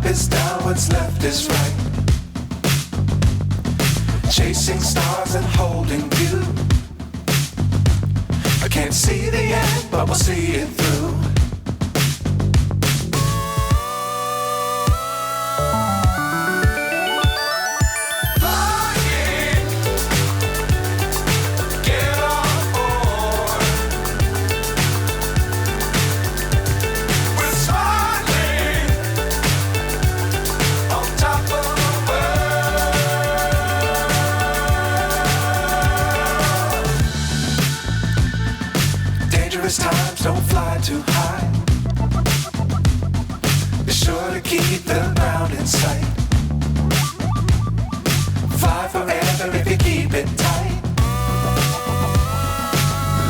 is down, what's left is right. Chasing stars and holding you. I can't see the end, but we'll see it through. Times don't fly too high. Be sure to keep the ground in sight. Fly forever if you keep it tight.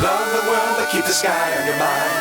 Love the world, but keep the sky on your mind.